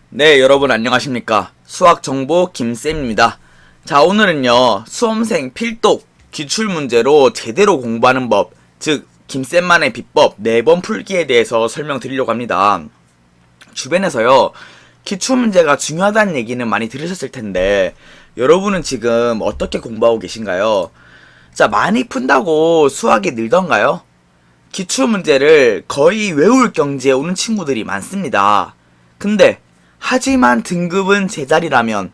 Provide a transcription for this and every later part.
네, 여러분 안녕하십니까. 수학정보 김쌤입니다. 자, 오늘은요, 수험생 필독 기출문제로 제대로 공부하는 법, 즉, 김쌤만의 비법 4번 풀기에 대해서 설명드리려고 합니다. 주변에서요, 기출문제가 중요하다는 얘기는 많이 들으셨을 텐데, 여러분은 지금 어떻게 공부하고 계신가요? 자, 많이 푼다고 수학이 늘던가요? 기출문제를 거의 외울 경지에 오는 친구들이 많습니다. 근데 하지만 등급은 제자리라면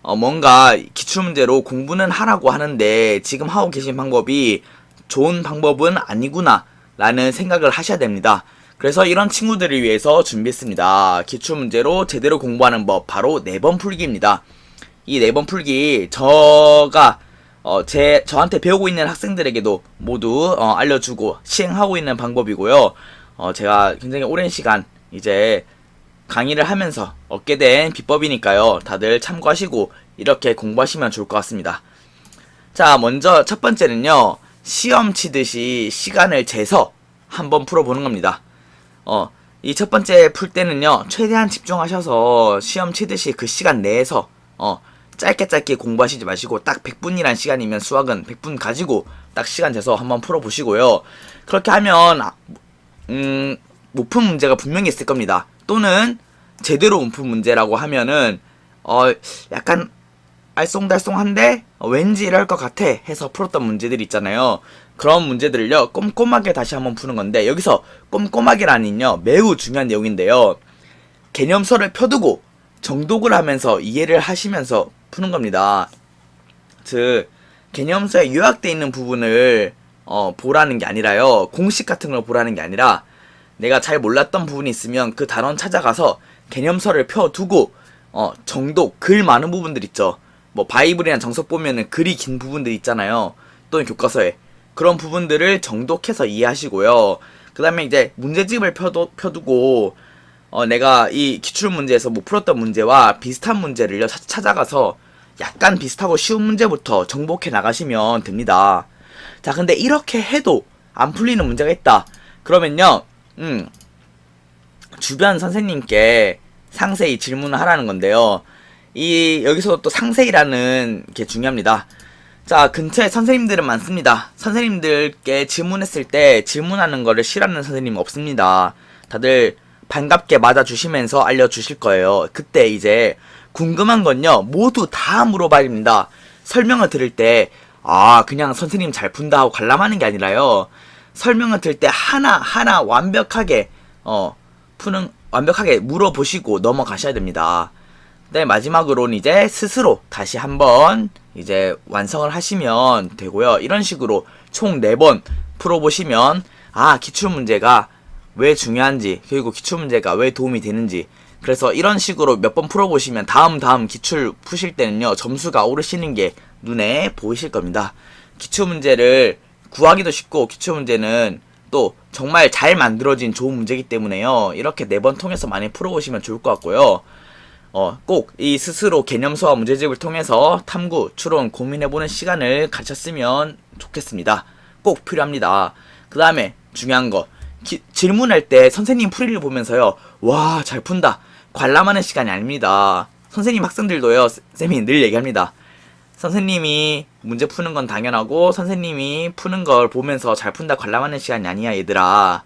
뭔가 기출문제로 공부는 하라고 하는데 지금 하고 계신 방법이 좋은 방법은 아니구나 라는 생각을 하셔야 됩니다. 그래서 이런 친구들을 위해서 준비했습니다. 기출문제로 제대로 공부하는 법 바로 4번 풀기입니다. 이 4번 풀기 저한테 배우고 있는 학생들에게도 모두 알려주고 시행하고 있는 방법이고요. 제가 굉장히 오랜 시간 이제 강의를 하면서 얻게 된 비법이니까요. 다들 참고하시고 이렇게 공부하시면 좋을 것 같습니다. 자, 먼저 첫 번째는요. 시험 치듯이 시간을 재서 한번 풀어보는 겁니다. 이 첫 번째 풀 때는요. 최대한 집중하셔서 시험 치듯이 그 시간 내에서 짧게 공부하시지 마시고 딱 100분이란 시간이면 수학은 100분 가지고 딱 시간 재서 한번 풀어보시고요. 그렇게 하면 못 푼 문제가 분명히 있을 겁니다. 또는 제대로 못 푼 문제라고 하면은 약간 알쏭달쏭한데 왠지 이럴 것 같아 해서 풀었던 문제들 있잖아요. 그런 문제들을요 꼼꼼하게 다시 한번 푸는 건데, 여기서 꼼꼼하게라니요 매우 중요한 내용인데요. 개념서를 펴두고 정독을 하면서 이해를 하시면서 푸는 겁니다. 즉 개념서에 요약되어 있는 부분을 보라는 게 아니라요, 공식 같은 걸 보라는 게 아니라 내가 잘 몰랐던 부분이 있으면 그 단원 찾아가서 개념서를 펴두고 정독, 글 많은 부분들 있죠. 뭐 바이블이나 정석 보면은 글이 긴 부분들 있잖아요. 또는 교과서에 그런 부분들을 정독해서 이해하시고요. 그 다음에 이제 문제집을 펴두고 내가 이 기출문제에서 못 풀었던 문제와 비슷한 문제를 찾아가서 약간 비슷하고 쉬운 문제부터 정복해 나가시면 됩니다. 자, 근데 이렇게 해도 안 풀리는 문제가 있다. 그러면요, 주변 선생님께 상세히 질문을 하라는 건데요. 여기서 또 상세히라는 게 중요합니다. 자, 근처에 선생님들은 많습니다. 선생님들께 질문했을 때 질문하는 거를 싫어하는 선생님은 없습니다. 다들 반갑게 맞아주시면서 알려주실 거예요. 그때 이제 궁금한 건요, 모두 다 물어봐야 됩니다. 설명을 들을 때 그냥 선생님 잘 푼다 하고 관람하는 게 아니라요, 설명을 들을 때 하나하나 완벽하게 완벽하게 물어보시고 넘어가셔야 됩니다. 네, 마지막으로는 이제 스스로 다시 한번 이제 완성을 하시면 되고요. 이런 식으로 총 4번 풀어보시면 기출문제가 왜 중요한지, 그리고 기출문제가 왜 도움이 되는지, 그래서 이런 식으로 몇 번 풀어보시면 다음 기출 푸실 때는요 점수가 오르시는 게 눈에 보이실 겁니다. 기출문제를 구하기도 쉽고 기출문제는 또 정말 잘 만들어진 좋은 문제이기 때문에요, 이렇게 4번 통해서 많이 풀어보시면 좋을 것 같고요. 꼭 이 스스로 개념서와 문제집을 통해서 탐구, 추론, 고민해보는 시간을 가졌으면 좋겠습니다. 꼭 필요합니다. 그 다음에 중요한 거, 질문할 때 선생님 풀이를 보면서요, 와, 잘 푼다, 관람하는 시간이 아닙니다. 선생님 학생들도요, 쌤이 늘 얘기합니다. 선생님이 문제 푸는 건 당연하고 선생님이 푸는 걸 보면서 잘 푼다 관람하는 시간이 아니야 얘들아.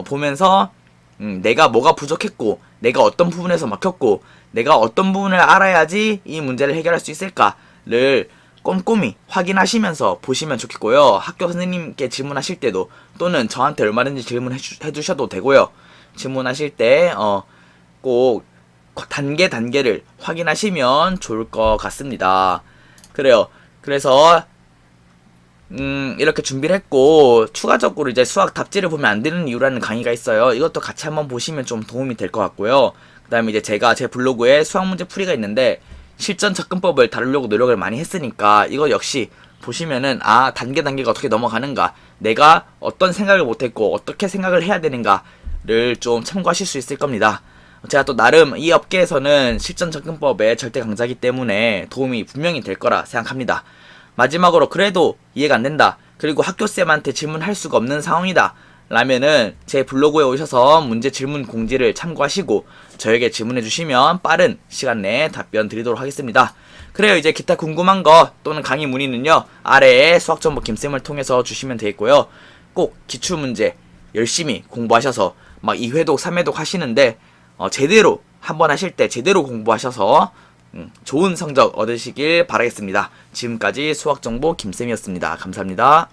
보면서 내가 뭐가 부족했고, 내가 어떤 부분에서 막혔고, 내가 어떤 부분을 알아야지 이 문제를 해결할 수 있을까를 꼼꼼히 확인하시면서 보시면 좋겠고요. 학교 선생님께 질문하실 때도, 또는 저한테 얼마든지 질문해 주셔도 되고요. 질문하실 때 꼭 단계를 확인하시면 좋을 것 같습니다. 그래요. 그래서 이렇게 준비를 했고, 추가적으로 이제 수학 답지를 보면 안 되는 이유라는 강의가 있어요. 이것도 같이 한번 보시면 좀 도움이 될 것 같고요. 그 다음에 이제 제가 제 블로그에 수학 문제 풀이가 있는데 실전 접근법을 다루려고 노력을 많이 했으니까 이거 역시 보시면은 단계가 어떻게 넘어가는가, 내가 어떤 생각을 못했고 어떻게 생각을 해야 되는가를 좀 참고하실 수 있을 겁니다. 제가 또 나름 이 업계에서는 실전 접근법의 절대 강자이기 때문에 도움이 분명히 될 거라 생각합니다. 마지막으로 그래도 이해가 안 된다, 그리고 학교쌤한테 질문할 수가 없는 상황이다 라면은 제 블로그에 오셔서 문제 질문 공지를 참고하시고 저에게 질문해 주시면 빠른 시간 내에 답변 드리도록 하겠습니다. 그래요. 이제 기타 궁금한 거 또는 강의 문의는요, 아래에 수학정보 김쌤을 통해서 주시면 되겠고요. 꼭 기출문제 열심히 공부하셔서 막 2회독 3회독 하시는데 제대로 한번 하실 때 제대로 공부하셔서 좋은 성적 얻으시길 바라겠습니다. 지금까지 수학정보 김쌤이었습니다. 감사합니다.